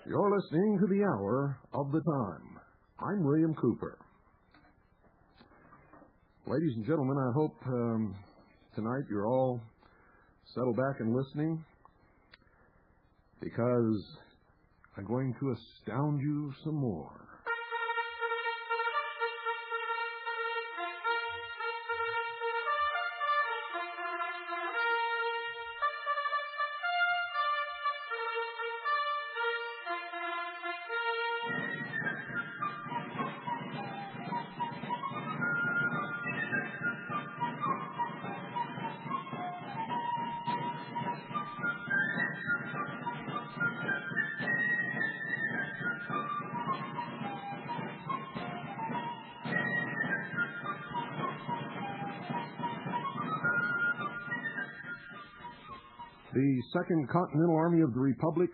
You're listening to the Hour of the Time. I'm William Cooper. Ladies and gentlemen, I hope tonight you're all settled back and listening, because I'm going to astound you some more. The Second Continental Army of the Republic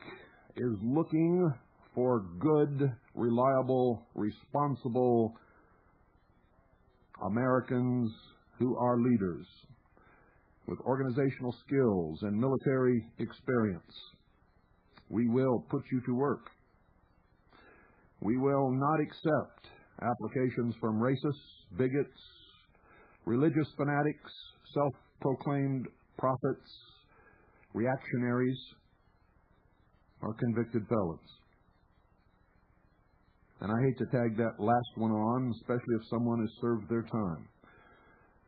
is looking for good, reliable, responsible Americans who are leaders with organizational skills and military experience. We will put you to work. We will not accept applications from racists, bigots, religious fanatics, self-proclaimed prophets, reactionaries, or convicted felons. And I hate to tag that last one on, especially if someone has served their time.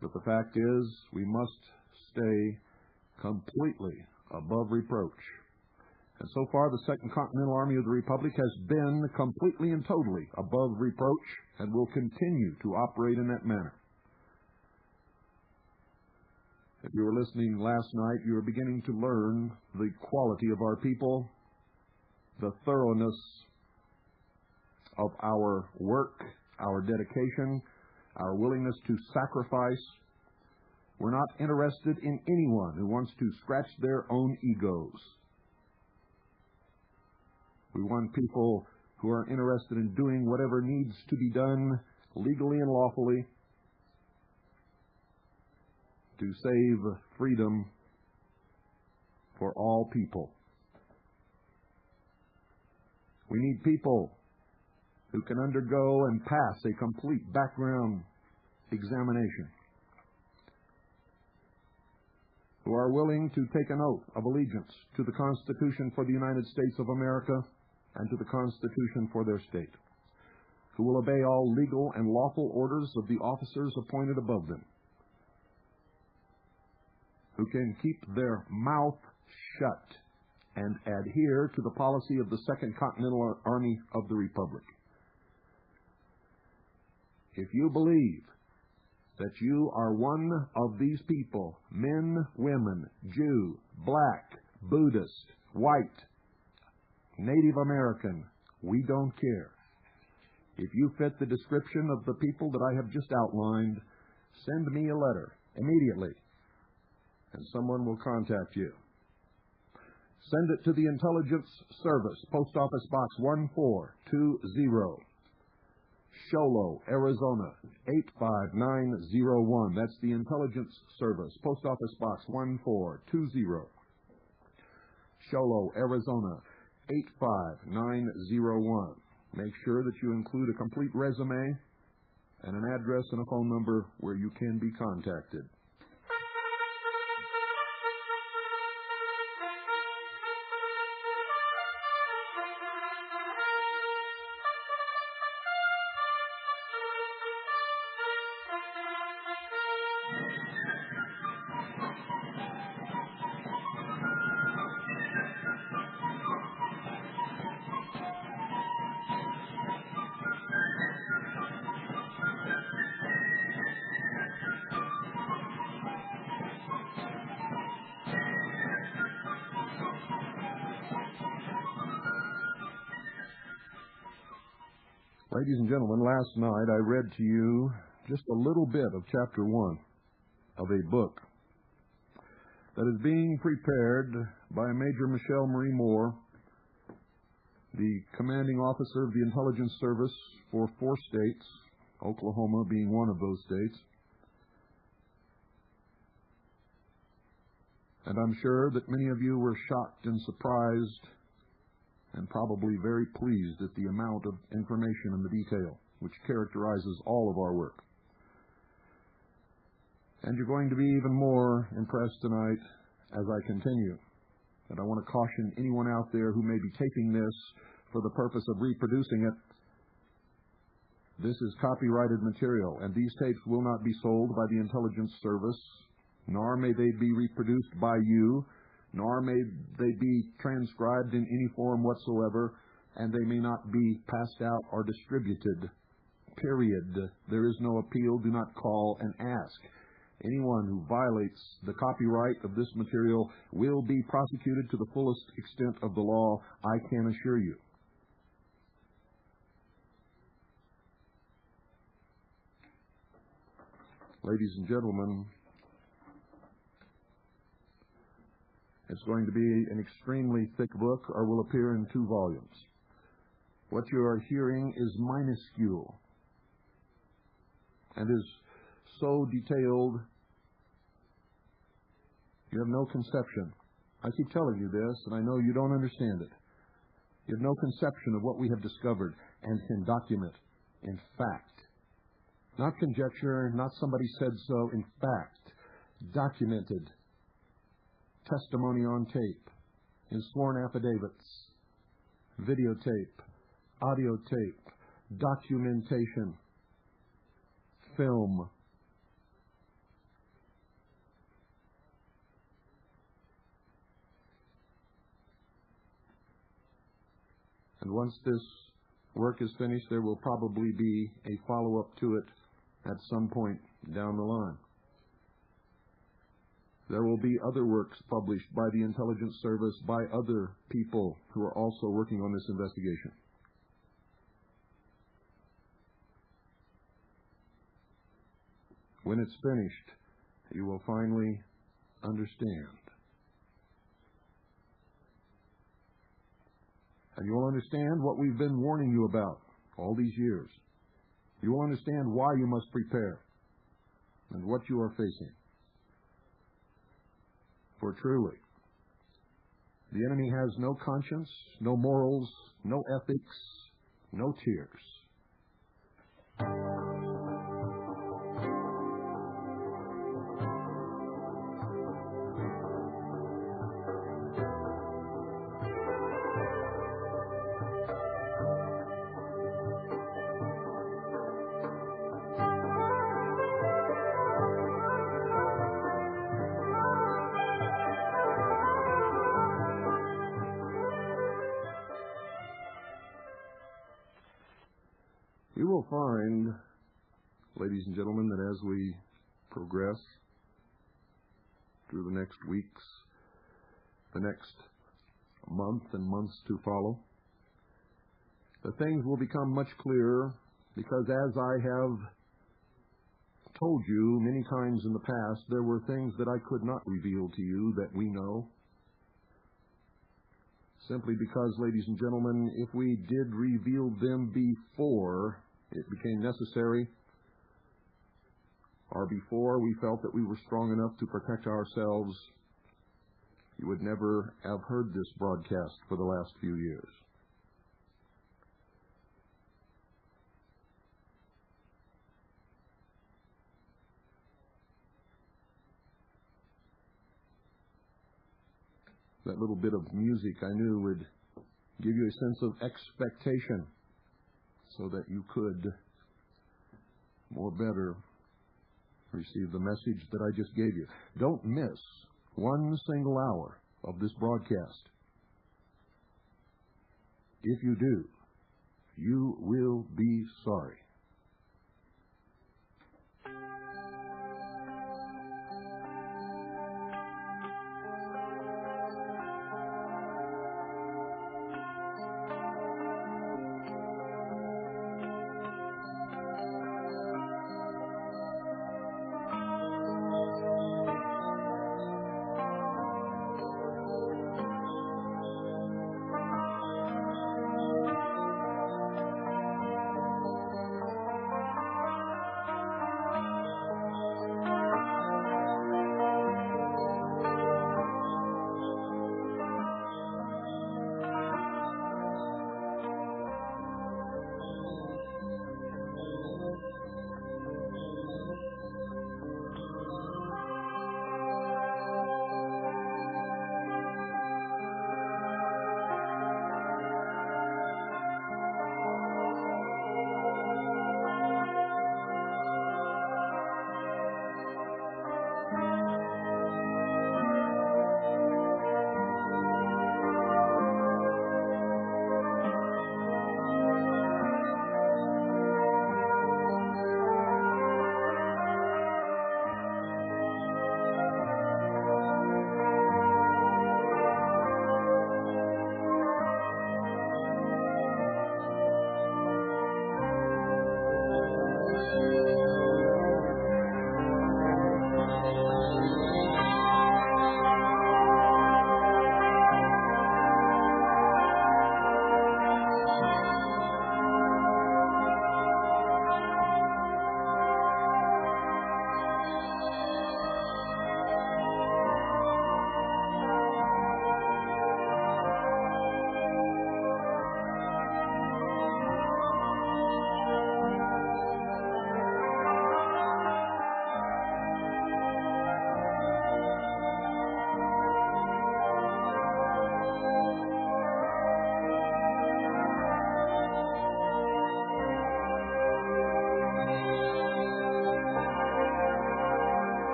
But the fact is, we must stay completely above reproach. And so far, the Second Continental Army of the Republic has been completely and totally above reproach and will continue to operate in that manner. If you were listening last night, you were beginning to learn the quality of our people, the thoroughness of our work, our dedication, our willingness to sacrifice. We're not interested in anyone who wants to scratch their own egos. We want people who are interested in doing whatever needs to be done legally and lawfully to save freedom for all people. We need people who can undergo and pass a complete background examination, who are willing to take an oath of allegiance to the Constitution for the United States of America and to the Constitution for their state, who will obey all legal and lawful orders of the officers appointed above them, who can keep their mouth shut and adhere to the policy of the Second Continental Army of the Republic. If you believe that you are one of these people, men, women, Jew, black, Buddhist, white, Native American, we don't care. If you fit the description of the people that I have just outlined, send me a letter immediately, and someone will contact you. Send it to the Intelligence Service, Post Office Box 1420, Sholo, Arizona 85901. That's the Intelligence Service, Post Office Box 1420, Sholo, Arizona 85901. Make sure that you include a complete resume and an address and a phone number where you can be contacted. Ladies and gentlemen, last night I read to you just a little bit of Chapter 1 of a book that is being prepared by Major Michelle Marie Moore, the commanding officer of the intelligence service for 4 states, Oklahoma being one of those states. And I'm sure that many of you were shocked and surprised and probably very pleased at the amount of information and the detail which characterizes all of our work. And you're going to be even more impressed tonight as I continue. And I want to caution anyone out there who may be taping this for the purpose of reproducing it. This is copyrighted material, and these tapes will not be sold by the intelligence service, nor may they be reproduced by you, nor may they be transcribed in any form whatsoever, and they may not be passed out or distributed. Period. There is no appeal. Do not call and ask. Anyone who violates the copyright of this material will be prosecuted to the fullest extent of the law, I can assure you. Ladies and gentlemen, it's going to be an extremely thick book, or will appear in 2 volumes. What you are hearing is minuscule and is so detailed, you have no conception. I keep telling you this, and I know you don't understand it. You have no conception of what we have discovered and can document in fact. Not conjecture, not somebody said so, in fact. Documented. Testimony on tape, in sworn affidavits, videotape, audio tape, documentation, film. And once this work is finished, there will probably be a follow-up to it at some point down the line. There will be other works published by the intelligence service, by other people who are also working on this investigation. When it's finished, you will finally understand. And you will understand what we've been warning you about all these years. You will understand why you must prepare and what you are facing. For truly, the enemy has no conscience, no morals, no ethics, no tears. You will find, ladies and gentlemen, that as we progress through the next weeks, the next month and months to follow, the things will become much clearer, because as I have told you many times in the past, there were things that I could not reveal to you that we know. Simply because, ladies and gentlemen, if we did reveal them before it became necessary, or before we felt that we were strong enough to protect ourselves, you would never have heard this broadcast for the last few years. That little bit of music I knew would give you a sense of expectation so that you could more better receive the message that I just gave you. Don't miss one single hour of this broadcast. If you do, you will be sorry.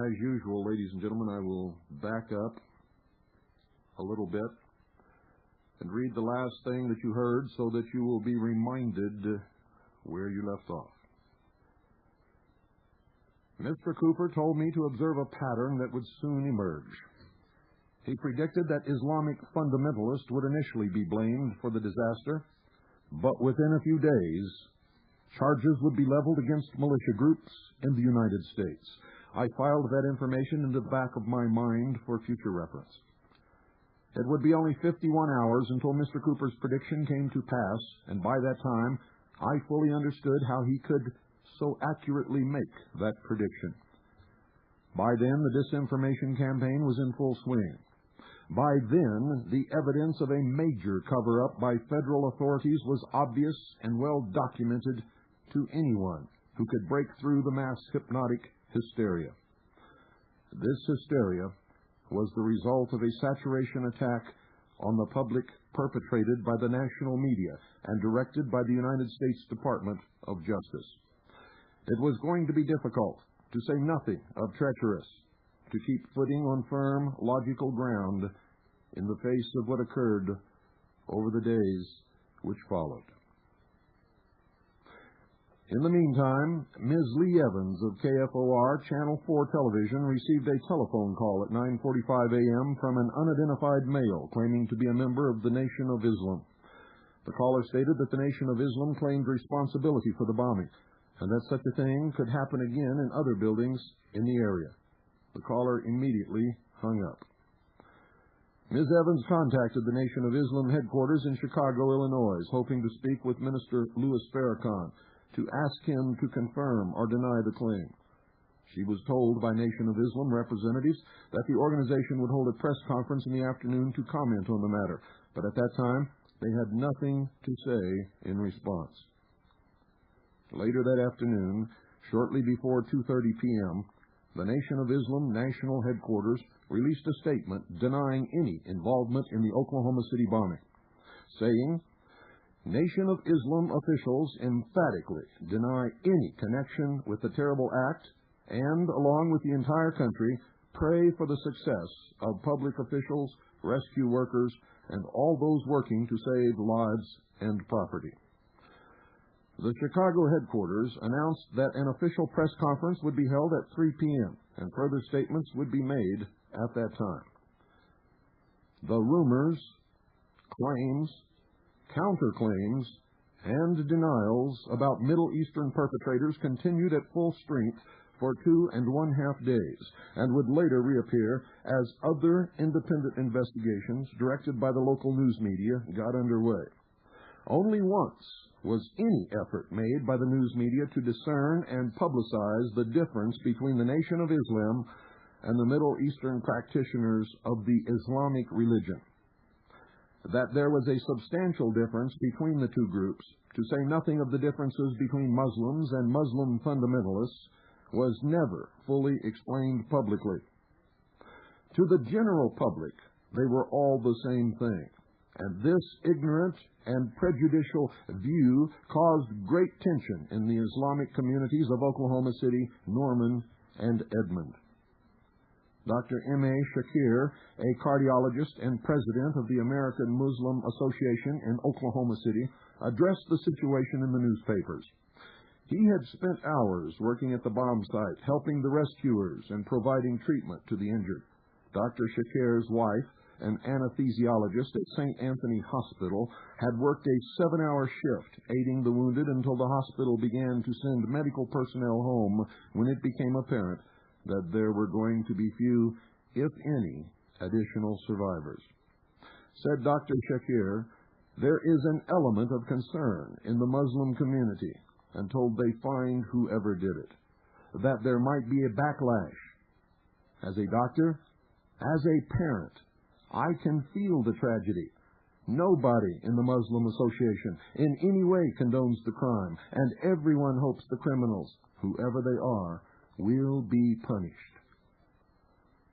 As usual, ladies and gentlemen, I will back up a little bit and read the last thing that you heard so that you will be reminded where you left off. Mr. Cooper told me to observe a pattern that would soon emerge. He predicted that Islamic fundamentalists would initially be blamed for the disaster, but within a few days, charges would be leveled against militia groups in the United States. I filed that information into the back of my mind for future reference. It would be only 51 hours until Mr. Cooper's prediction came to pass, and by that time, I fully understood how he could so accurately make that prediction. By then, the disinformation campaign was in full swing. By then, the evidence of a major cover-up by federal authorities was obvious and well documented to anyone who could break through the mass hypnotic hysteria. This hysteria was the result of a saturation attack on the public perpetrated by the national media and directed by the United States Department of Justice. It was going to be difficult, to say nothing of treacherous, to keep footing on firm, logical ground in the face of what occurred over the days which followed. In the meantime, Ms. Lee Evans of KFOR Channel 4 Television received a telephone call at 9:45 a.m. from an unidentified male claiming to be a member of the Nation of Islam. The caller stated that the Nation of Islam claimed responsibility for the bombing, and that such a thing could happen again in other buildings in the area. The caller immediately hung up. Ms. Evans contacted the Nation of Islam headquarters in Chicago, Illinois, hoping to speak with Minister Louis Farrakhan to ask him to confirm or deny the claim. She was told by Nation of Islam representatives that the organization would hold a press conference in the afternoon to comment on the matter, but at that time they had nothing to say in response. Later that afternoon, shortly before 2:30 p.m., the Nation of Islam National Headquarters released a statement denying any involvement in the Oklahoma City bombing, saying, "Nation of Islam officials emphatically deny any connection with the terrible act and, along with the entire country, pray for the success of public officials, rescue workers, and all those working to save lives and property." The Chicago headquarters announced that an official press conference would be held at 3 p.m., and further statements would be made at that time. The rumors, claims, counterclaims, and denials about Middle Eastern perpetrators continued at full strength for 2.5 days, and would later reappear as other independent investigations directed by the local news media got underway. Only once was any effort made by the news media to discern and publicize the difference between the Nation of Islam and the Middle Eastern practitioners of the Islamic religion. That there was a substantial difference between the two groups, to say nothing of the differences between Muslims and Muslim fundamentalists, was never fully explained publicly. To the general public, they were all the same thing, and this ignorant and prejudicial view caused great tension in the Islamic communities of Oklahoma City, Norman, and Edmond. Dr. M.A. Shakir, a cardiologist and president of the American Muslim Association in Oklahoma City, addressed the situation in the newspapers. He had spent hours working at the bomb site, helping the rescuers and providing treatment to the injured. Dr. Shakir's wife, an anesthesiologist at St. Anthony Hospital, had worked a 7-hour shift aiding the wounded until the hospital began to send medical personnel home when it became apparent that there were going to be few, if any, additional survivors. Said Dr. Shakir, "There is an element of concern in the Muslim community until they find whoever did it, that there might be a backlash. As a doctor, as a parent, I can feel the tragedy. Nobody in the Muslim Association in any way condones the crime, and everyone hopes the criminals, whoever they are, will be punished."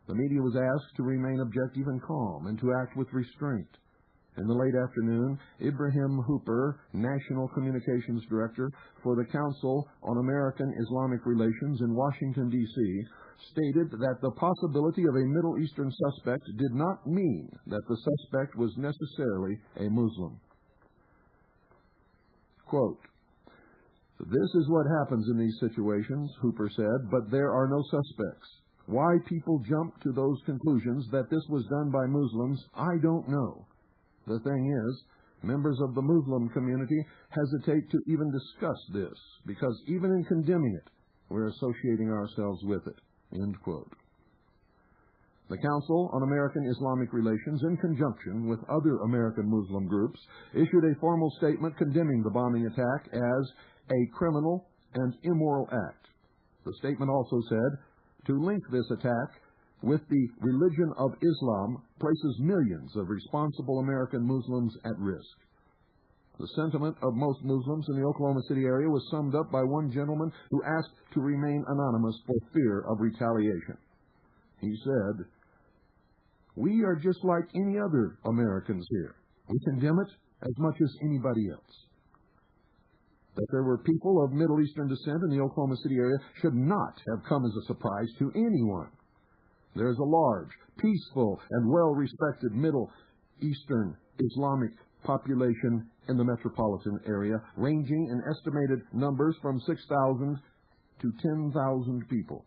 The media was asked to remain objective and calm and to act with restraint. In the late afternoon, Ibrahim Hooper, National Communications Director for the Council on American Islamic Relations in Washington, D.C., stated that the possibility of a Middle Eastern suspect did not mean that the suspect was necessarily a Muslim. Quote, "This is what happens in these situations," Hooper said, "but there are no suspects. Why people jump to those conclusions that this was done by Muslims, I don't know. The thing is, members of the Muslim community hesitate to even discuss this, because even in condemning it, we're associating ourselves with it." End quote. The Council on American Islamic Relations, in conjunction with other American Muslim groups, issued a formal statement condemning the bombing attack as a criminal and immoral act. The statement also said, to link this attack with the religion of Islam places millions of responsible American Muslims at risk. The sentiment of most Muslims in the Oklahoma City area was summed up by one gentleman who asked to remain anonymous for fear of retaliation. He said, "We are just like any other Americans here. We condemn it as much as anybody else." That there were people of Middle Eastern descent in the Oklahoma City area should not have come as a surprise to anyone. There is a large, peaceful, and well-respected Middle Eastern Islamic population in the metropolitan area, ranging in estimated numbers from 6,000 to 10,000 people.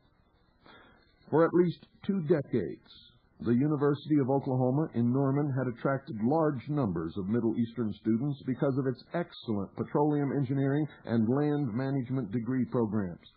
For at least 2 decades, the University of Oklahoma in Norman had attracted large numbers of Middle Eastern students because of its excellent petroleum engineering and land management degree programs.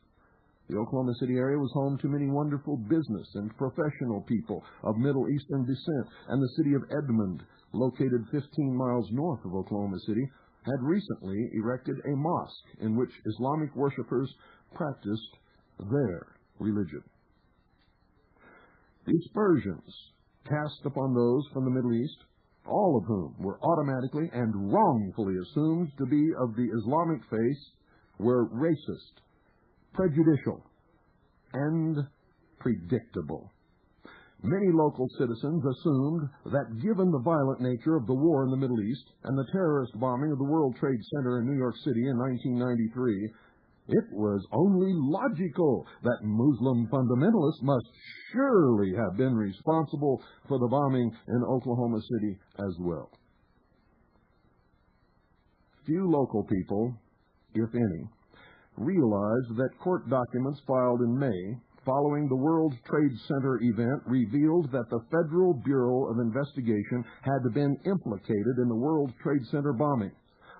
The Oklahoma City area was home to many wonderful business and professional people of Middle Eastern descent, and the city of Edmond, located 15 miles north of Oklahoma City, had recently erected a mosque in which Islamic worshipers practiced their religion. The aspersions cast upon those from the Middle East, all of whom were automatically and wrongfully assumed to be of the Islamic faith, were racist, prejudicial, and predictable. Many local citizens assumed that given the violent nature of the war in the Middle East and the terrorist bombing of the World Trade Center in New York City in 1993, it was only logical that Muslim fundamentalists must surely have been responsible for the bombing in Oklahoma City as well. Few local people, if any, realized that court documents filed in May following the World Trade Center event revealed that the Federal Bureau of Investigation had been implicated in the World Trade Center bombing,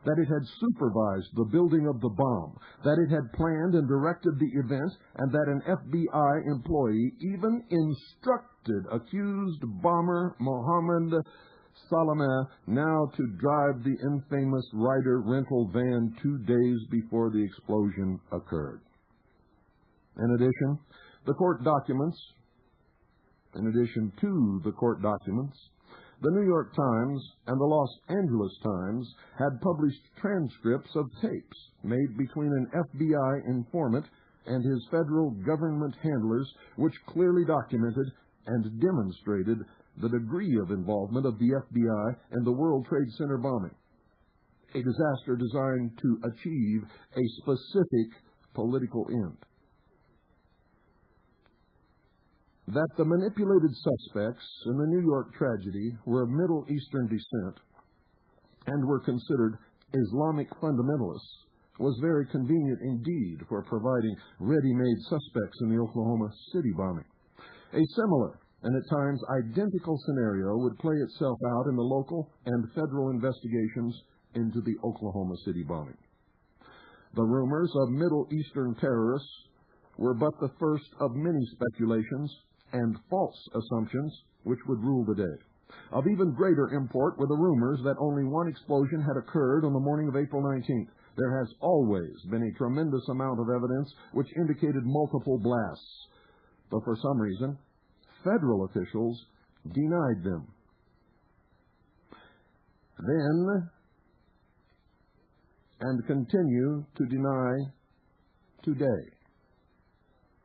that it had supervised the building of the bomb, that it had planned and directed the event, and that an FBI employee even instructed accused bomber Mohammed Salameh now to drive the infamous Ryder rental van 2 days before the explosion occurred. In addition to the court documents, the New York Times and the Los Angeles Times had published transcripts of tapes made between an FBI informant and his federal government handlers, which clearly documented and demonstrated the degree of involvement of the FBI in the World Trade Center bombing, a disaster designed to achieve a specific political end. That the manipulated suspects in the New York tragedy were of Middle Eastern descent and were considered Islamic fundamentalists was very convenient indeed for providing ready-made suspects in the Oklahoma City bombing. A similar and at times identical scenario would play itself out in the local and federal investigations into the Oklahoma City bombing. The rumors of Middle Eastern terrorists were but the first of many speculations and false assumptions which would rule the day. Of even greater import were the rumors that only one explosion had occurred on the morning of April 19th. There has always been a tremendous amount of evidence which indicated multiple blasts, but for some reason, federal officials denied them. Then, and continue to deny today,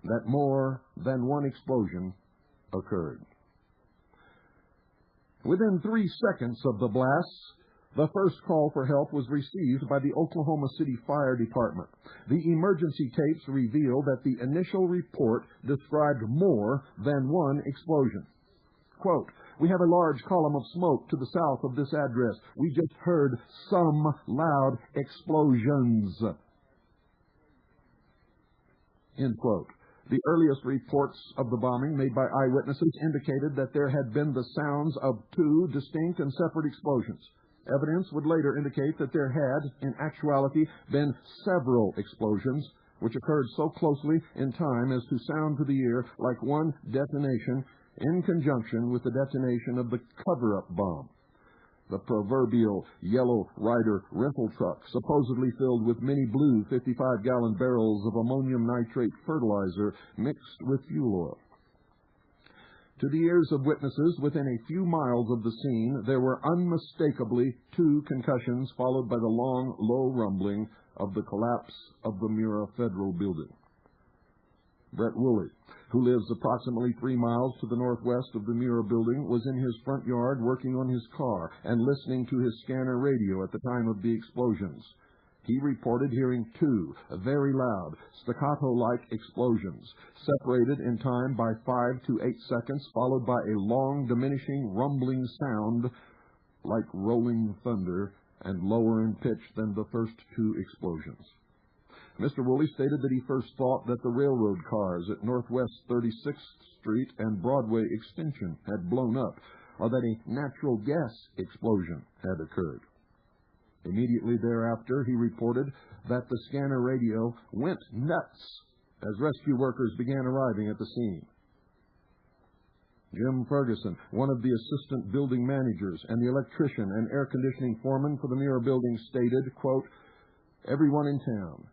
that more than one explosion occurred. Within 3 seconds of the blasts, the first call for help was received by the Oklahoma City Fire Department. The emergency tapes reveal that the initial report described more than one explosion. Quote, "We have a large column of smoke to the south of this address. We just heard some loud explosions." End quote. The earliest reports of the bombing made by eyewitnesses indicated that there had been the sounds of 2 distinct and separate explosions. Evidence would later indicate that there had, in actuality, been several explosions, which occurred so closely in time as to sound to the ear like one detonation in conjunction with the detonation of the cover-up bomb. The proverbial yellow rider rental truck, supposedly filled with many blue 55-gallon barrels of ammonium nitrate fertilizer mixed with fuel oil. To the ears of witnesses within a few miles of the scene, there were unmistakably 2 concussions, followed by the long, low rumbling of the collapse of the Mura Federal Building. Brett Woolley, who lives approximately 3 miles to the northwest of the Mura Building, was in his front yard working on his car and listening to his scanner radio at the time of the explosions. He reported hearing 2 very loud, staccato-like explosions, separated in time by 5 to 8 seconds, followed by a long, diminishing, rumbling sound like rolling thunder and lower in pitch than the first 2 explosions. Mr. Woolley stated that he first thought that the railroad cars at Northwest 36th Street and Broadway Extension had blown up, or that a natural gas explosion had occurred. Immediately thereafter, he reported that the scanner radio went nuts as rescue workers began arriving at the scene. Jim Ferguson, one of the assistant building managers and the electrician and air conditioning foreman for the Mura Building, stated, quote, "Everyone in town,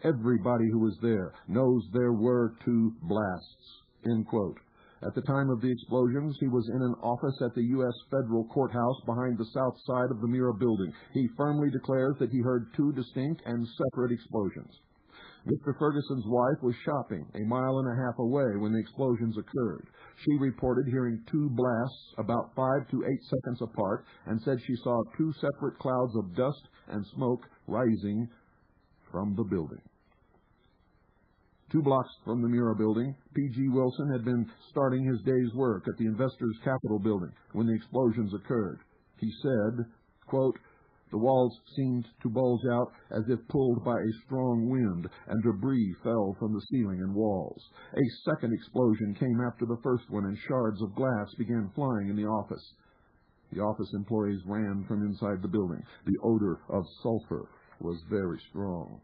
everybody who was there, knows there were 2 blasts," end quote. At the time of the explosions, he was in an office at the U.S. Federal Courthouse behind the south side of the Mura Building. He firmly declares that he heard 2 distinct and separate explosions. Mr. Ferguson's wife was shopping a mile and a half away when the explosions occurred. She reported hearing 2 blasts about 5 to 8 seconds apart and said she saw 2 separate clouds of dust and smoke rising from the building. 2 blocks from the Mura Building, P.G. Wilson had been starting his day's work at the Investors Capitol Building when the explosions occurred. He said, quote, "The walls seemed to bulge out as if pulled by a strong wind, and debris fell from the ceiling and walls. A second explosion came after the first one, and shards of glass began flying in the office. The office employees ran from inside the building. The odor of sulfur was very strong."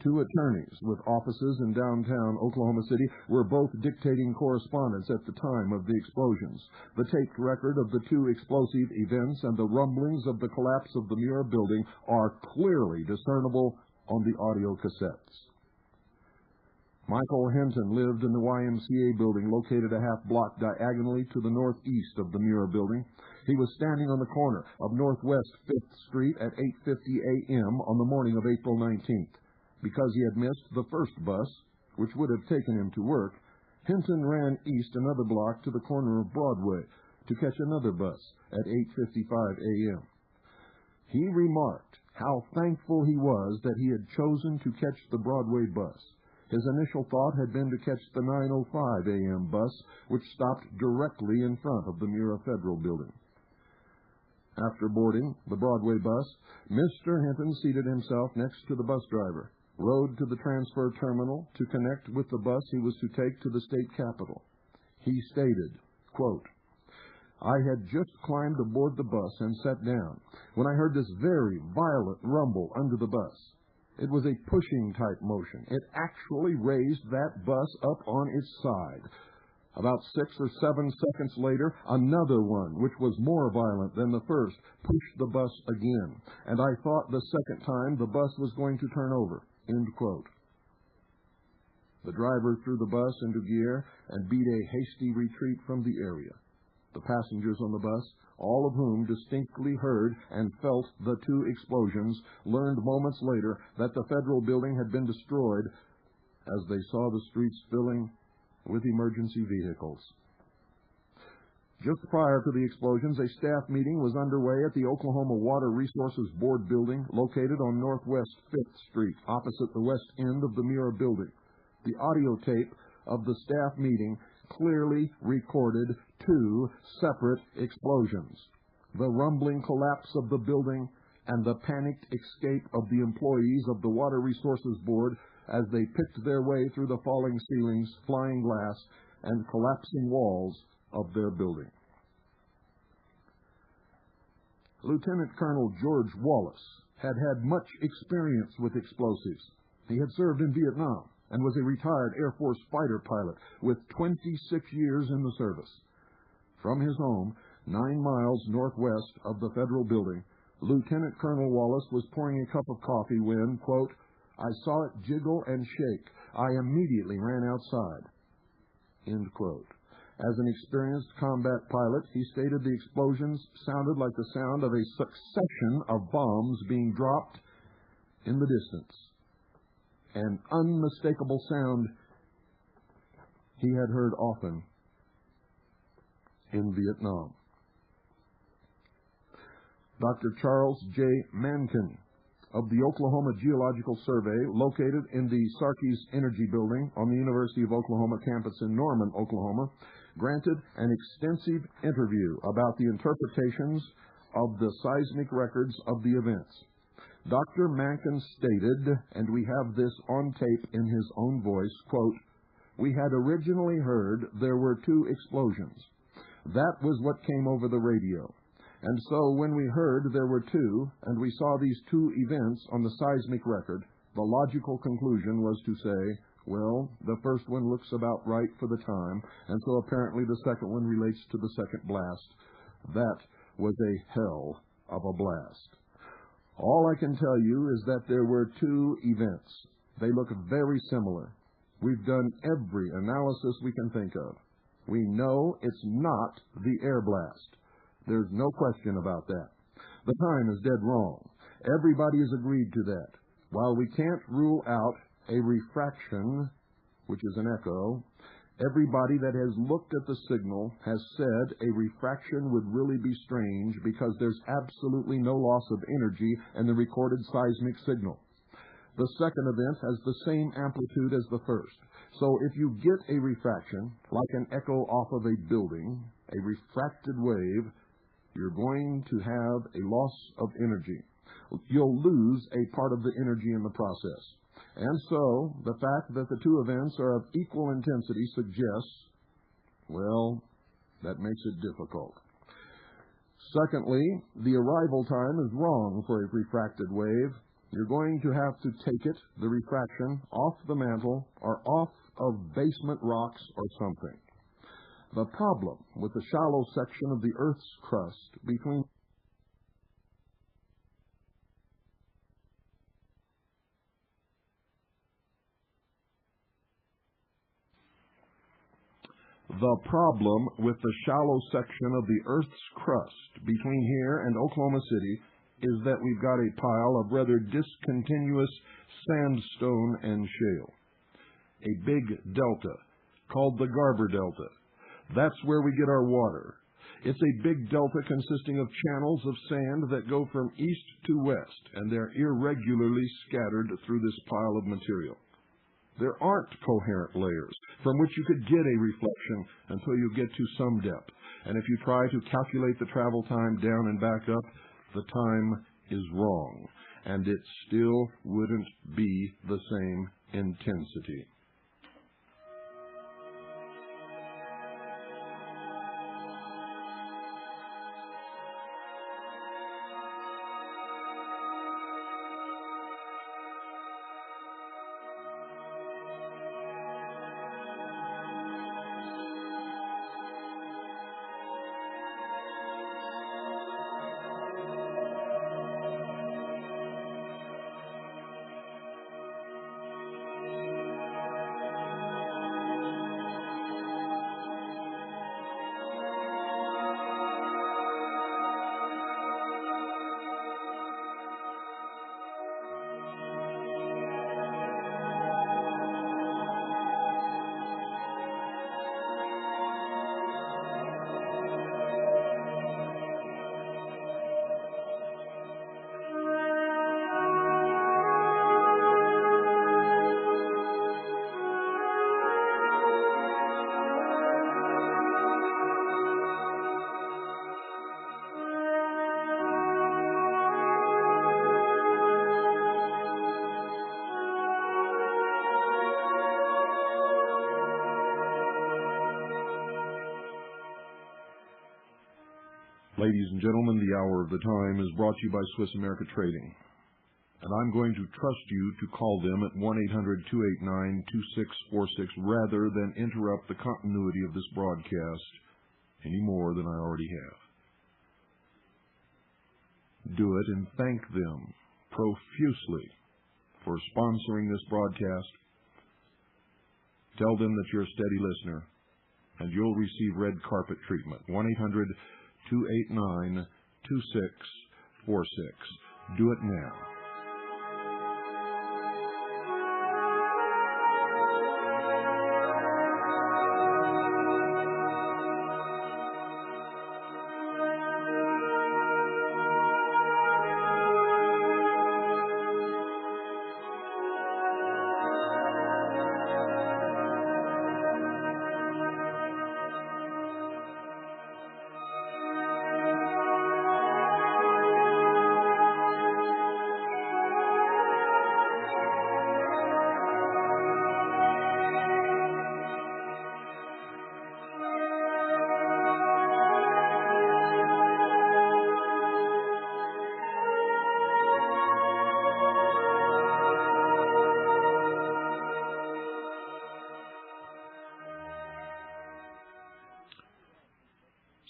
2 attorneys with offices in downtown Oklahoma City were both dictating correspondence at the time of the explosions. The taped record of the 2 explosive events and the rumblings of the collapse of the Mura Building are clearly discernible on the audio cassettes. Michael Hinton lived in the YMCA building located a half block diagonally to the northeast of the Mura Building. He was standing on the corner of Northwest 5th Street at 8:50 a.m. on the morning of April 19th. Because he had missed the first bus, which would have taken him to work, Hinton ran east another block to the corner of Broadway to catch another bus at 8:55 a.m. He remarked how thankful he was that he had chosen to catch the Broadway bus. His initial thought had been to catch the 9:05 a.m. bus, which stopped directly in front of the Mura Federal Building. After boarding the Broadway bus, Mr. Hinton seated himself next to the bus driver, rode to the transfer terminal to connect with the bus he was to take to the state capitol. He stated, quote, "I had just climbed aboard the bus and sat down when I heard this very violent rumble under the bus. It was a pushing-type motion. It actually raised that bus up on its side. About 6 or 7 seconds later, another one, which was more violent than the first, pushed the bus again, and I thought the second time the bus was going to turn over." End quote. The driver threw the bus into gear and beat a hasty retreat from the area. The passengers on the bus, all of whom distinctly heard and felt the 2 explosions, learned moments later that the federal building had been destroyed as they saw the streets filling with emergency vehicles. Just prior to the explosions, a staff meeting was underway at the Oklahoma Water Resources Board building located on Northwest 5th Street, opposite the west end of the Muir building. The audio tape of the staff meeting clearly recorded two separate explosions: the rumbling collapse of the building and the panicked escape of the employees of the Water Resources Board as they picked their way through the falling ceilings, flying glass, and collapsing walls of their building. Lieutenant Colonel George Wallace had had much experience with explosives. He had served in Vietnam and was a retired Air Force fighter pilot with 26 years in the service. From his home, 9 miles northwest of the federal building, Lieutenant Colonel Wallace was pouring a cup of coffee when, quote, "I saw it jiggle and shake. I immediately ran outside," end quote. As an experienced combat pilot, he stated the explosions sounded like the sound of a succession of bombs being dropped in the distance, an unmistakable sound he had heard often in Vietnam. Dr. Charles J. Mankin of the Oklahoma Geological Survey, located in the Sarkees Energy Building on the University of Oklahoma campus in Norman, Oklahoma, granted an extensive interview about the interpretations of the seismic records of the events. Dr. Mankin stated, and we have this on tape in his own voice, quote, "We had originally heard there were 2 explosions. That was what came over the radio. And so when we heard there were 2, and we saw these 2 events on the seismic record, the logical conclusion was to say, well, the first one looks about right for the time, and so apparently the second one relates to the second blast. That was a hell of a blast." All I can tell you is that there were 2 events. They look very similar. We've done every analysis we can think of. We know it's not the air blast. There's no question about that. The time is dead wrong. Everybody has agreed to that. While we can't rule out a refraction, which is an echo, everybody that has looked at the signal has said a refraction would really be strange because there's absolutely no loss of energy in the recorded seismic signal. The second event has the same amplitude as the first. So if you get a refraction, like an echo off of a building, a refracted wave, you're going to have a loss of energy. You'll lose a part of the energy in the process. And so, the fact that the 2 events are of equal intensity suggests, well, that makes it difficult. Secondly, the arrival time is wrong for a refracted wave. You're going to have to take it, the refraction, off the mantle or off of basement rocks or something. The problem with the shallow section of the Earth's crust between here and Oklahoma City is that we've got a pile of rather discontinuous sandstone and shale. A big delta called the Garber Delta. That's where we get our water. It's a big delta consisting of channels of sand that go from east to west, and they're irregularly scattered through this pile of material. There aren't coherent layers from which you could get a reflection until you get to some depth. And if you try to calculate the travel time down and back up, the time is wrong, and it still wouldn't be the same intensity. Ladies and gentlemen, the Hour of the Time is brought to you by Swiss America Trading. And I'm going to trust you to call them at 1-800-289-2646 rather than interrupt the continuity of this broadcast any more than I already have. Do it and thank them profusely for sponsoring this broadcast. Tell them that you're a steady listener, and you'll receive red carpet treatment. 1-800-289-2646. Do it now.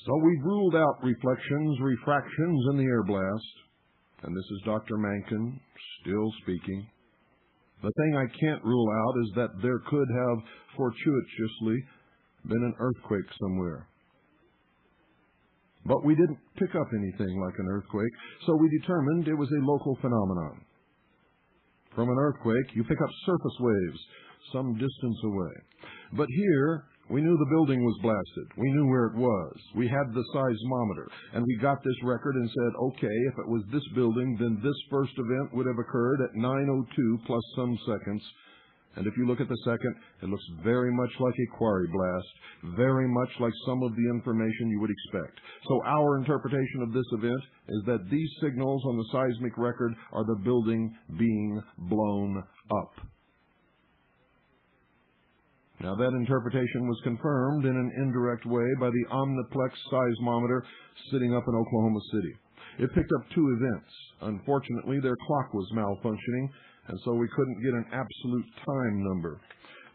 So we've ruled out reflections, refractions, and the air blast. And this is Dr. Mankin, still speaking. The thing I can't rule out is that there could have fortuitously been an earthquake somewhere. But we didn't pick up anything like an earthquake, so we determined it was a local phenomenon. From an earthquake, you pick up surface waves some distance away. But here, we knew the building was blasted. We knew where it was. We had the seismometer, and we got this record and said, okay, if it was this building, then this first event would have occurred at 9:02 plus some seconds. And if you look at the second, it looks very much like a quarry blast, very much like some of the information you would expect. So our interpretation of this event is that these signals on the seismic record are the building being blown up. Now, that interpretation was confirmed in an indirect way by the omniplex seismometer sitting up in Oklahoma City. It picked up two events. Unfortunately, their clock was malfunctioning, and so we couldn't get an absolute time number.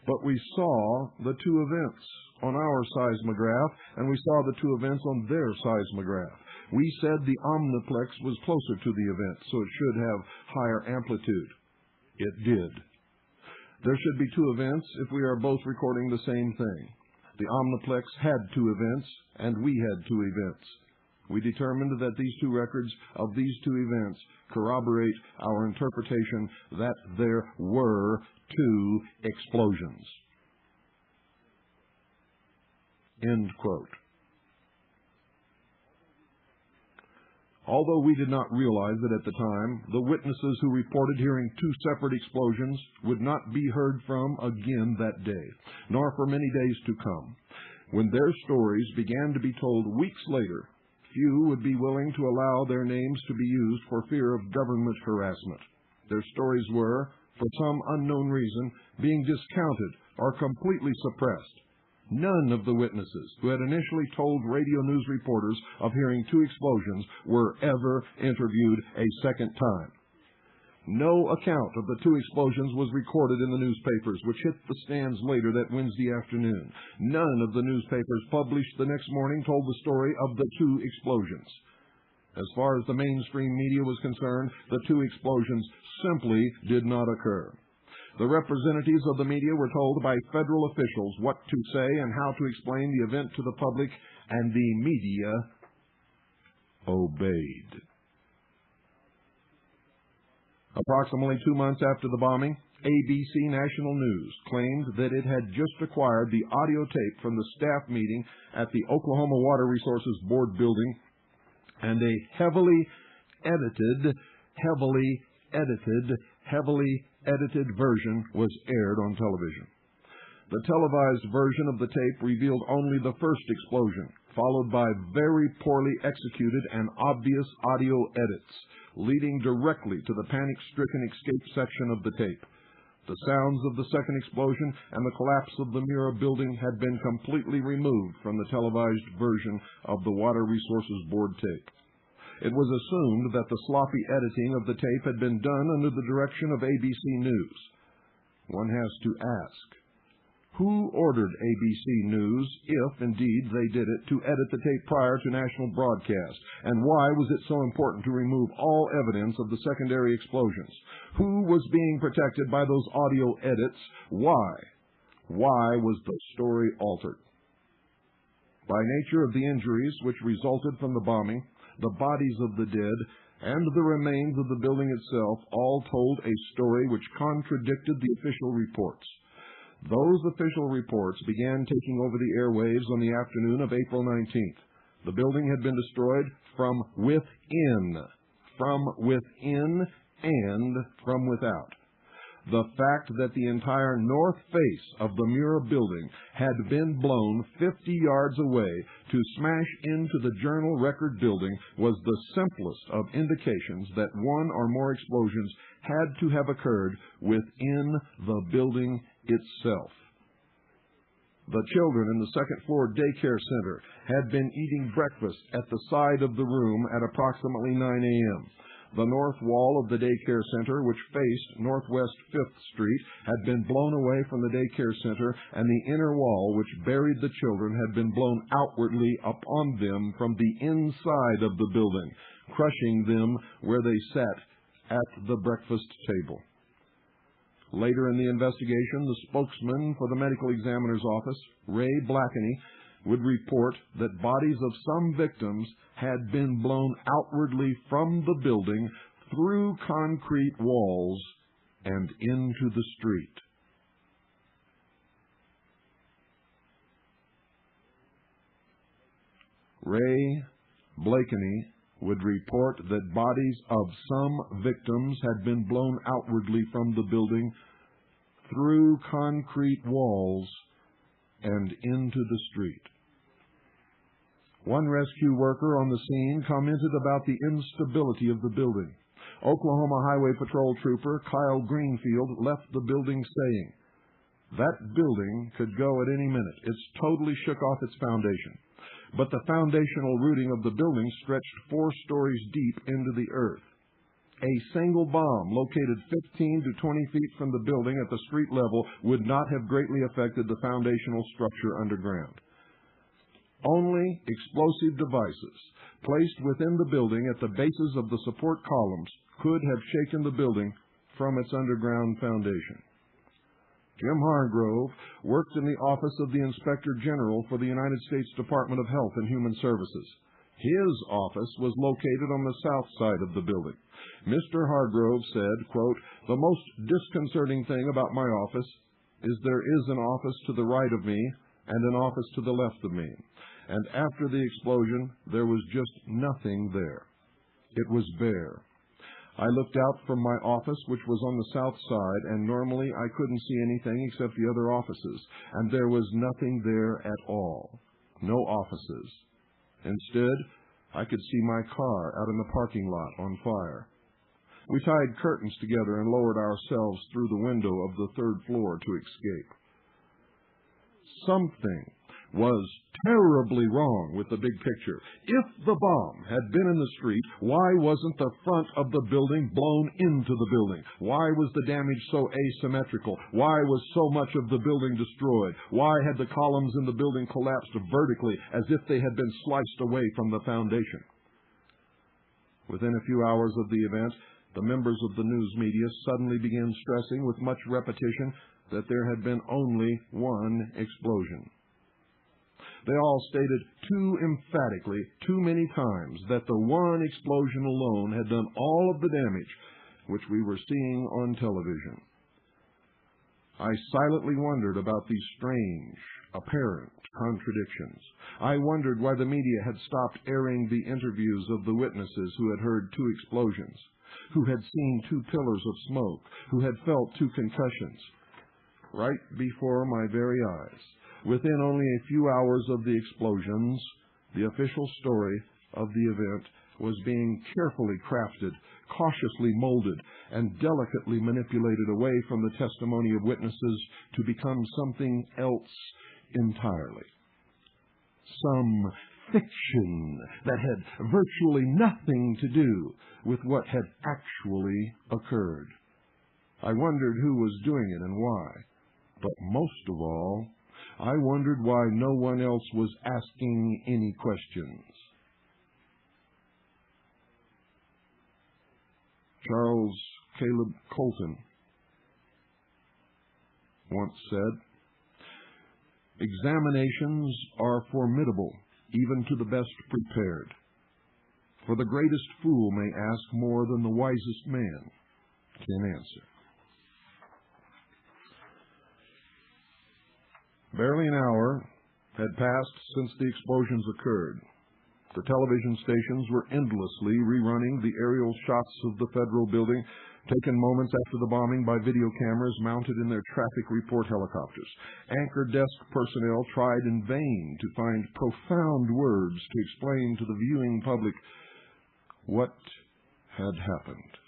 But we saw the two events on our seismograph, and we saw the two events on their seismograph. We said the omniplex was closer to the event, so it should have higher amplitude. It did. There should be two events if we are both recording the same thing. The omniplex had two events, and we had two events. We determined that these two records of these two events corroborate our interpretation that there were two explosions. End quote. Although we did not realize it at the time, the witnesses who reported hearing two separate explosions would not be heard from again that day, nor for many days to come. When their stories began to be told weeks later, few would be willing to allow their names to be used for fear of government harassment. Their stories were, for some unknown reason, being discounted or completely suppressed. None of the witnesses who had initially told radio news reporters of hearing two explosions were ever interviewed a second time. No account of the two explosions was recorded in the newspapers, which hit the stands later that Wednesday afternoon. None of the newspapers published the next morning told the story of the two explosions. As far as the mainstream media was concerned, the two explosions simply did not occur. The representatives of the media were told by federal officials what to say and how to explain the event to the public, and the media obeyed. Approximately 2 months after the bombing, ABC National News claimed that it had just acquired the audio tape from the staff meeting at the Oklahoma Water Resources Board building, and a heavily edited version was aired on television. The televised version of the tape revealed only the first explosion, followed by very poorly executed and obvious audio edits, leading directly to the panic-stricken escape section of the tape. The sounds of the second explosion and the collapse of the Mira building had been completely removed from the televised version of the Water Resources Board tape. It was assumed that the sloppy editing of the tape had been done under the direction of ABC News. One has to ask, who ordered ABC News, if indeed they did it, to edit the tape prior to national broadcast? And why was it so important to remove all evidence of the secondary explosions? Who was being protected by those audio edits? Why? Why was the story altered? By nature of the injuries which resulted from the bombing, the bodies of the dead, and the remains of the building itself all told a story which contradicted the official reports. Those official reports began taking over the airwaves on the afternoon of April 19th. The building had been destroyed from within and from without. The fact that the entire north face of the Mira building had been blown 50 yards away to smash into the Journal Record building was the simplest of indications that one or more explosions had to have occurred within the building itself. The children in the second-floor daycare center had been eating breakfast at the side of the room at approximately 9 a.m. The north wall of the daycare center, which faced northwest 5th Street, had been blown away from the daycare center, and the inner wall, which buried the children, had been blown outwardly upon them from the inside of the building, crushing them where they sat at the breakfast table. Later in the investigation, the spokesman for the medical examiner's office, Ray Blackney, would report that bodies of some victims had been blown outwardly from the building through concrete walls and into the street. Ray Blakeney would report that bodies of some victims had been blown outwardly from the building through concrete walls and into the street. One rescue worker on the scene commented about the instability of the building. Oklahoma Highway Patrol Trooper Kyle Greenfield left the building saying, "That building could go at any minute. It's totally shook off its foundation." But the foundational rooting of the building stretched 4 stories deep into the earth. A single bomb located 15 to 20 feet from the building at the street level would not have greatly affected the foundational structure underground. Only explosive devices placed within the building at the bases of the support columns could have shaken the building from its underground foundation. Jim Hargrove worked in the office of the Inspector General for the United States Department of Health and Human Services. His office was located on the south side of the building. Mr. Hargrove said, quote, "The most disconcerting thing about my office is there is an office to the right of me and an office to the left of me. And after the explosion, there was just nothing there. It was bare. I looked out from my office, which was on the south side, and normally I couldn't see anything except the other offices, and there was nothing there at all. No offices. Instead, I could see my car out in the parking lot on fire. We tied curtains together and lowered ourselves through the window of the 3rd floor to escape." Something was terribly wrong with the big picture. If the bomb had been in the street, why wasn't the front of the building blown into the building? Why was the damage so asymmetrical? Why was so much of the building destroyed? Why had the columns in the building collapsed vertically as if they had been sliced away from the foundation? Within a few hours of the event, the members of the news media suddenly began stressing with much repetition that there had been only one explosion. They all stated too emphatically, too many times, that the one explosion alone had done all of the damage which we were seeing on television. I silently wondered about these strange, apparent contradictions. I wondered why the media had stopped airing the interviews of the witnesses who had heard 2 explosions, who had seen 2 pillars of smoke, who had felt 2 concussions. Right before my very eyes, within only a few hours of the explosions, the official story of the event was being carefully crafted, cautiously molded, and delicately manipulated away from the testimony of witnesses to become something else entirely. Some fiction that had virtually nothing to do with what had actually occurred. I wondered who was doing it and why. But most of all, I wondered why no one else was asking any questions. Charles Caleb Colton once said, "Examinations are formidable, even to the best prepared. For the greatest fool may ask more than the wisest man can answer." Barely an hour had passed since the explosions occurred. The television stations were endlessly rerunning the aerial shots of the federal building, taken moments after the bombing by video cameras mounted in their traffic report helicopters. Anchor desk personnel tried in vain to find profound words to explain to the viewing public what had happened.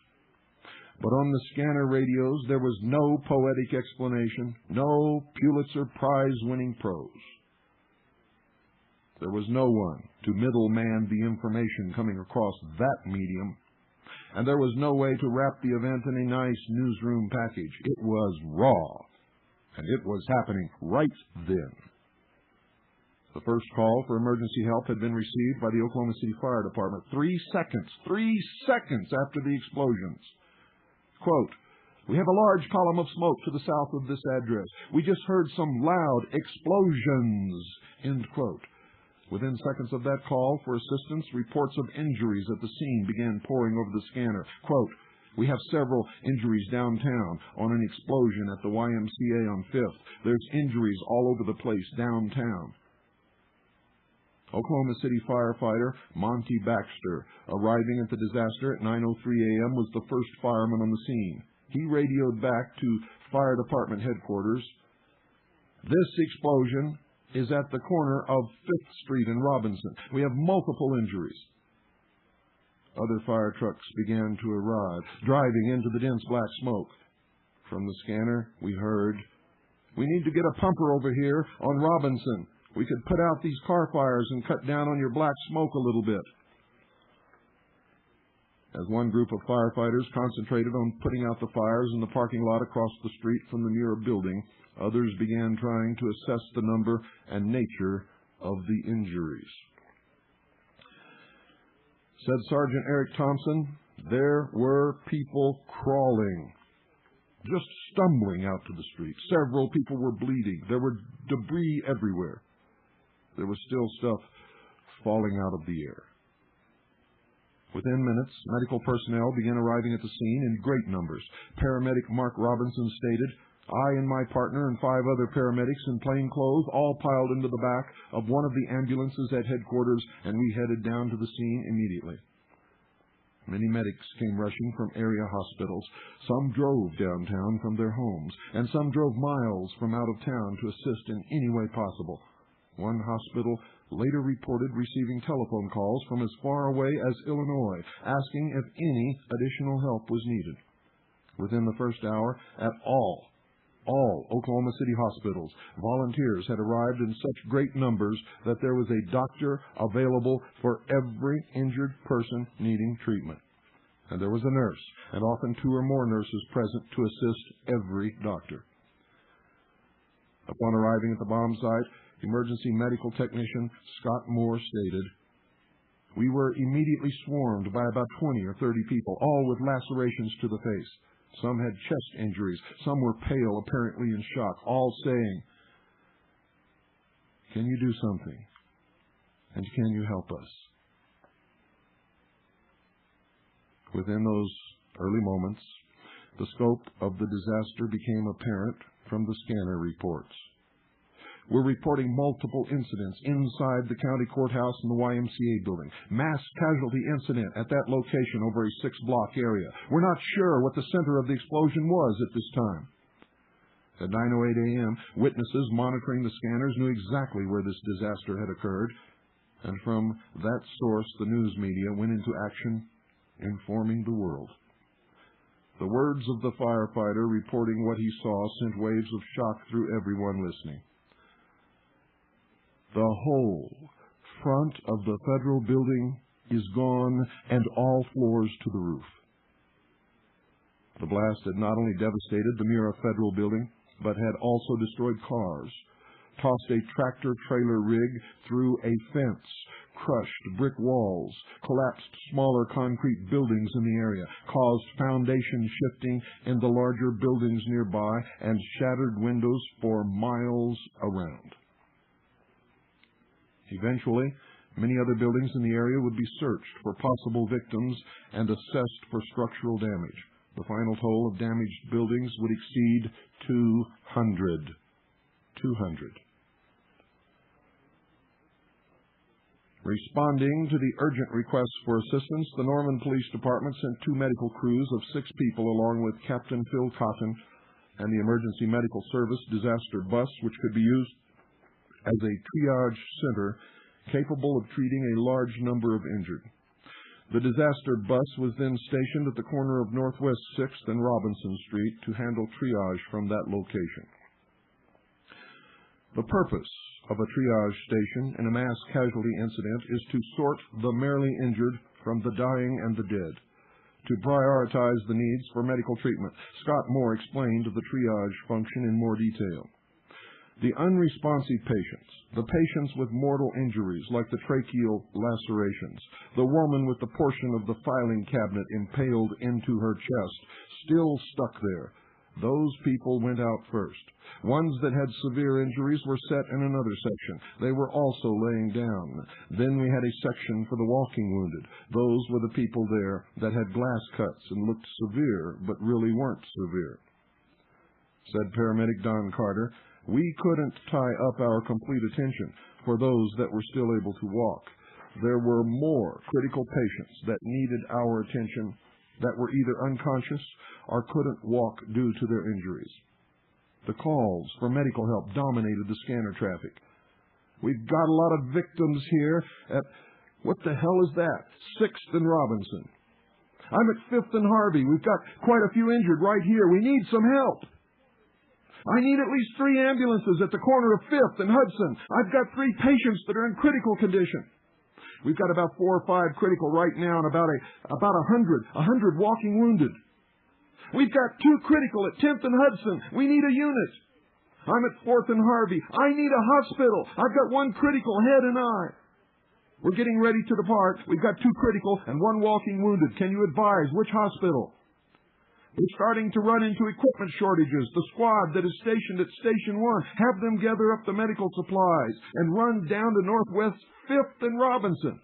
But on the scanner radios, there was no poetic explanation, no Pulitzer Prize-winning prose. There was no one to middleman the information coming across that medium, and there was no way to wrap the event in a nice newsroom package. It was raw, and it was happening right then. The first call for emergency help had been received by the Oklahoma City Fire Department 3 seconds after the explosions. Quote, "We have a large column of smoke to the south of this address. We just heard some loud explosions." End quote. Within seconds of that call for assistance, reports of injuries at the scene began pouring over the scanner. Quote, "We have several injuries downtown on an explosion at the YMCA on 5th. There's injuries all over the place downtown." Oklahoma City firefighter Monty Baxter, arriving at the disaster at 9:03 a.m., was the first fireman on the scene. He radioed back to fire department headquarters, "This explosion is at the corner of 5th Street and Robinson. We have multiple injuries." Other fire trucks began to arrive, driving into the dense black smoke. From the scanner, we heard, "We need to get a pumper over here on Robinson. We could put out these car fires and cut down on your black smoke a little bit." As one group of firefighters concentrated on putting out the fires in the parking lot across the street from the nearest building, others began trying to assess the number and nature of the injuries. Said Sergeant Eric Thompson, "There were people crawling, just stumbling out to the street. Several people were bleeding. There were debris everywhere. There was still stuff falling out of the air." Within minutes, medical personnel began arriving at the scene in great numbers. Paramedic Mark Robinson stated, "I and my partner and 5 other paramedics in plain clothes all piled into the back of one of the ambulances at headquarters, and we headed down to the scene immediately." Many medics came rushing from area hospitals. Some drove downtown from their homes, and some drove miles from out of town to assist in any way possible. One hospital later reported receiving telephone calls from as far away as Illinois, asking if any additional help was needed. Within the first hour, at all Oklahoma City hospitals, volunteers had arrived in such great numbers that there was a doctor available for every injured person needing treatment. And there was a nurse, and often 2 or more nurses present to assist every doctor. Upon arriving at the bomb site, emergency medical technician Scott Moore stated, "We were immediately swarmed by about 20 or 30 people, all with lacerations to the face. Some had chest injuries. Some were pale, apparently in shock, all saying, 'Can you do something? And can you help us?'" Within those early moments, the scope of the disaster became apparent from the scanner reports. We're reporting multiple incidents inside the county courthouse and the YMCA building. Mass casualty incident at that location over a 6-block area. We're not sure what the center of the explosion was at this time. At 9:08 a.m., witnesses monitoring the scanners knew exactly where this disaster had occurred. And from that source, the news media went into action, informing the world. The words of the firefighter reporting what he saw sent waves of shock through everyone listening. The whole front of the federal building is gone, and all floors to the roof. The blast had not only devastated the Mira Federal Building, but had also destroyed cars, tossed a tractor-trailer rig through a fence, crushed brick walls, collapsed smaller concrete buildings in the area, caused foundation shifting in the larger buildings nearby, and shattered windows for miles around. Eventually, many other buildings in the area would be searched for possible victims and assessed for structural damage. The final toll of damaged buildings would exceed 200. 200. Responding to the urgent request for assistance, the Norman Police Department sent 2 medical crews of 6 people along with Captain Phil Cotton and the Emergency Medical Service disaster bus, which could be used as a triage center capable of treating a large number of injured. The disaster bus was then stationed at the corner of Northwest 6th and Robinson Street to handle triage from that location. The purpose of a triage station in a mass casualty incident is to sort the merely injured from the dying and the dead, to prioritize the needs for medical treatment. Scott Moore explained the triage function in more detail. The unresponsive patients, the patients with mortal injuries like the tracheal lacerations, the woman with the portion of the filing cabinet impaled into her chest, still stuck there, those people went out first. Ones that had severe injuries were set in another section. They were also laying down. Then we had a section for the walking wounded. Those were the people there that had glass cuts and looked severe, but really weren't severe. Said paramedic Don Carter, we couldn't tie up our complete attention for those that were still able to walk. There were more critical patients that needed our attention that were either unconscious or couldn't walk due to their injuries. The calls for medical help dominated the scanner traffic. We've got a lot of victims here at, what the hell is that? 6th and Robinson. I'm at 5th and Harvey. We've got quite a few injured right here. We need some help. I need at least 3 ambulances at the corner of 5th and Hudson. I've got 3 patients that are in critical condition. We've got about 4 or 5 critical right now and about 100 walking wounded. We've got 2 critical at 10th and Hudson. We need a unit. I'm at 4th and Harvey. I need a hospital. I've got 1 critical, head and eye. We're getting ready to depart. We've got 2 critical and 1 walking wounded. Can you advise which hospital? We're starting to run into equipment shortages. The squad that is stationed at Station 1, have them gather up the medical supplies and run down to Northwest 5th and Robinson.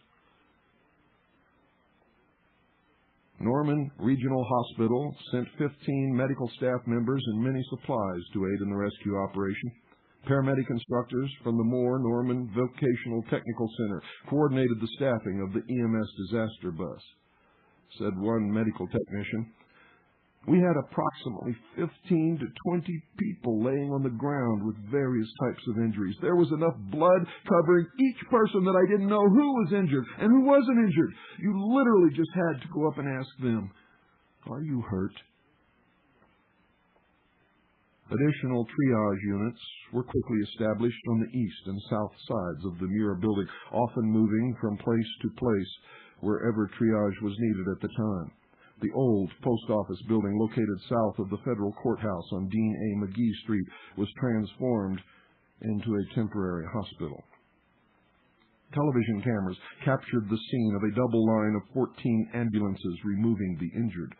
Norman Regional Hospital sent 15 medical staff members and many supplies to aid in the rescue operation. Paramedic instructors from the Moore Norman Vocational Technical Center coordinated the staffing of the EMS disaster bus. Said one medical technician, we had approximately 15 to 20 people laying on the ground with various types of injuries. There was enough blood covering each person that I didn't know who was injured and who wasn't injured. You literally just had to go up and ask them, are you hurt? Additional triage units were quickly established on the east and south sides of the Mira building, often moving from place to place wherever triage was needed at the time. The old post office building located south of the federal courthouse on Dean A. McGee Street was transformed into a temporary hospital. Television cameras captured the scene of a double line of 14 ambulances removing the injured.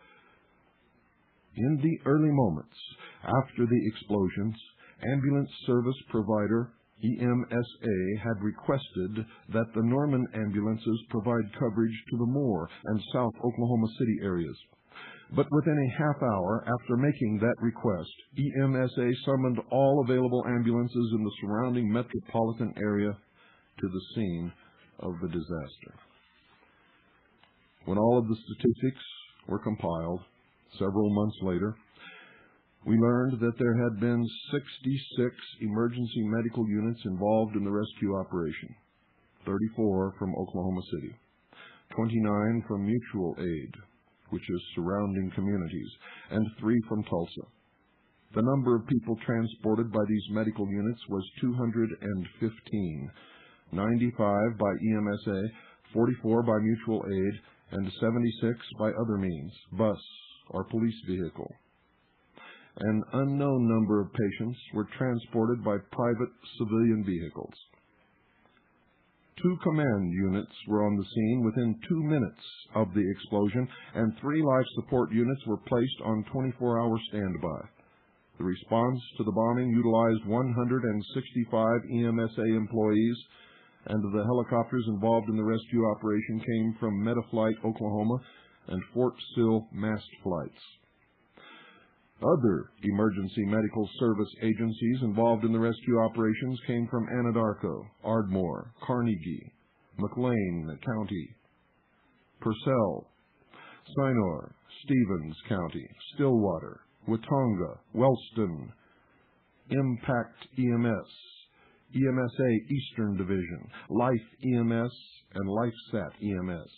In the early moments after the explosions, ambulance service provider EMSA had requested that the Norman ambulances provide coverage to the Moore and South Oklahoma City areas. But within a half hour after making that request, EMSA summoned all available ambulances in the surrounding metropolitan area to the scene of the disaster. When all of the statistics were compiled, several months later, we learned that there had been 66 emergency medical units involved in the rescue operation. 34 from Oklahoma City, 29 from Mutual Aid, which is surrounding communities, and 3 from Tulsa. The number of people transported by these medical units was 215, 95 by EMSA, 44 by Mutual Aid, and 76 by other means, bus or police vehicle. An unknown number of patients were transported by private civilian vehicles. 2 command units were on the scene within 2 minutes of the explosion, and 3 life support units were placed on 24-hour standby. The response to the bombing utilized 165 EMSA employees, and the helicopters involved in the rescue operation came from Metaflight, Oklahoma, and Fort Sill mast flights. Other emergency medical service agencies involved in the rescue operations came from Anadarko, Ardmore, Carnegie, McLean County, Purcell, Sinor, Stevens County, Stillwater, Watonga, Wellston, Impact EMS, EMSA Eastern Division, Life EMS, and LifeSat EMS.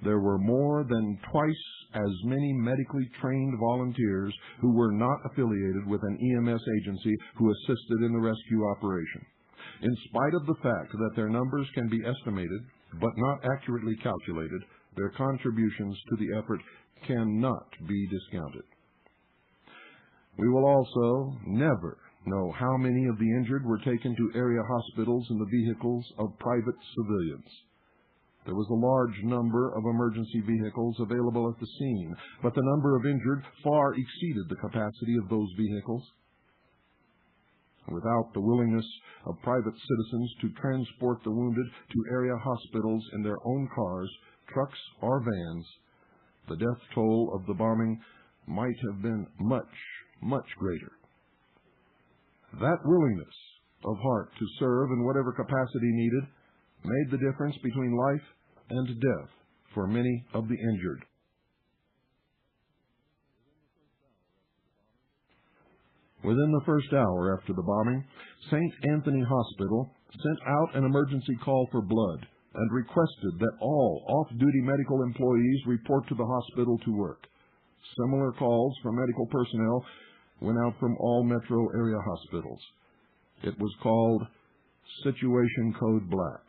There were more than twice as many medically trained volunteers who were not affiliated with an EMS agency who assisted in the rescue operation. In spite of the fact that their numbers can be estimated but not accurately calculated, their contributions to the effort cannot be discounted. We will also never know how many of the injured were taken to area hospitals in the vehicles of private civilians. There was a large number of emergency vehicles available at the scene, but the number of injured far exceeded the capacity of those vehicles. Without the willingness of private citizens to transport the wounded to area hospitals in their own cars, trucks, or vans, the death toll of the bombing might have been much, much greater. That willingness of heart to serve in whatever capacity needed made the difference between life and death for many of the injured. Within the first hour after the bombing, St. Anthony Hospital sent out an emergency call for blood and requested that all off-duty medical employees report to the hospital to work. Similar calls from medical personnel went out from all metro area hospitals. It was called Situation Code Black,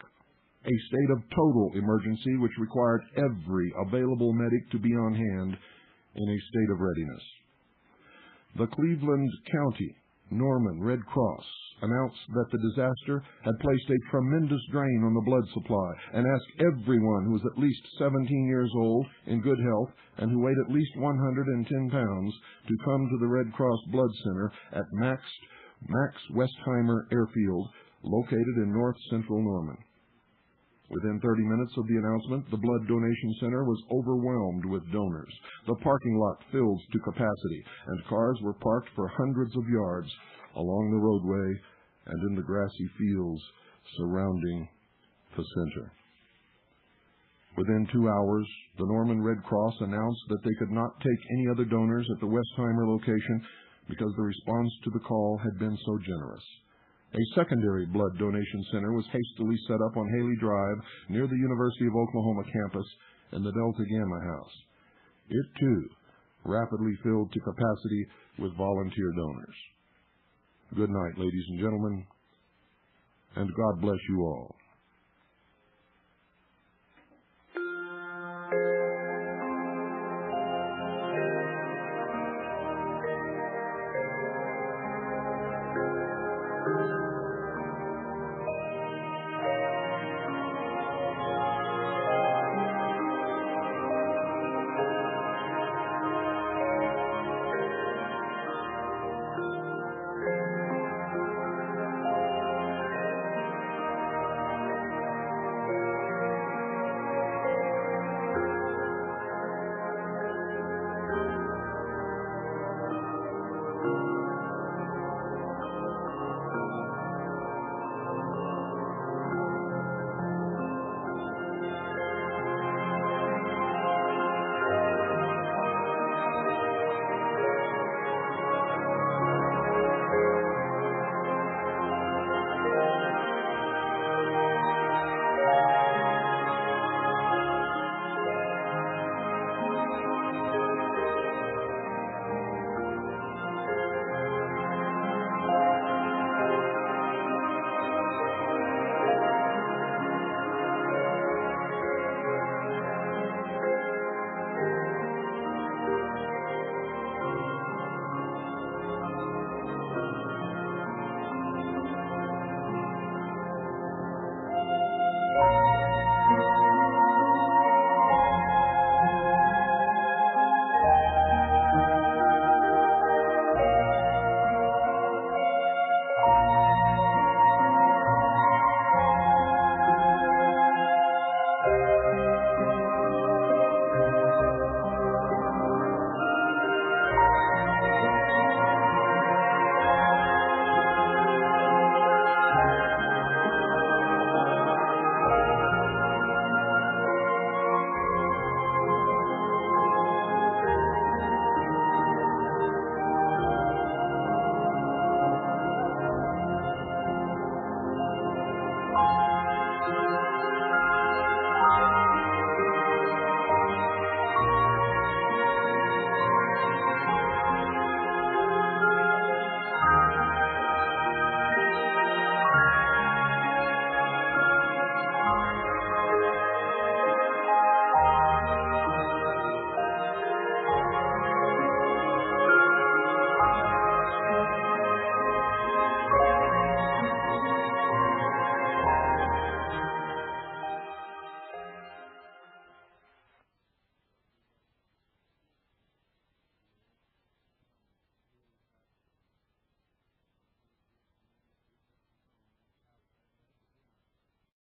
a state of total emergency which required every available medic to be on hand in a state of readiness. The Cleveland County Norman Red Cross announced that the disaster had placed a tremendous drain on the blood supply and asked everyone who was at least 17 years old, in good health, and who weighed at least 110 pounds to come to the Red Cross Blood Center at Max Westheimer Airfield, located in north-central Norman. Within 30 minutes of the announcement, the blood donation center was overwhelmed with donors. The parking lot filled to capacity, and cars were parked for hundreds of yards along the roadway and in the grassy fields surrounding the center. Within 2 hours, the Norman Red Cross announced that they could not take any other donors at the Westheimer location because the response to the call had been so generous. A secondary blood donation center was hastily set up on Haley Drive near the University of Oklahoma campus in the Delta Gamma House. It, too, rapidly filled to capacity with volunteer donors. Good night, ladies and gentlemen, and God bless you all.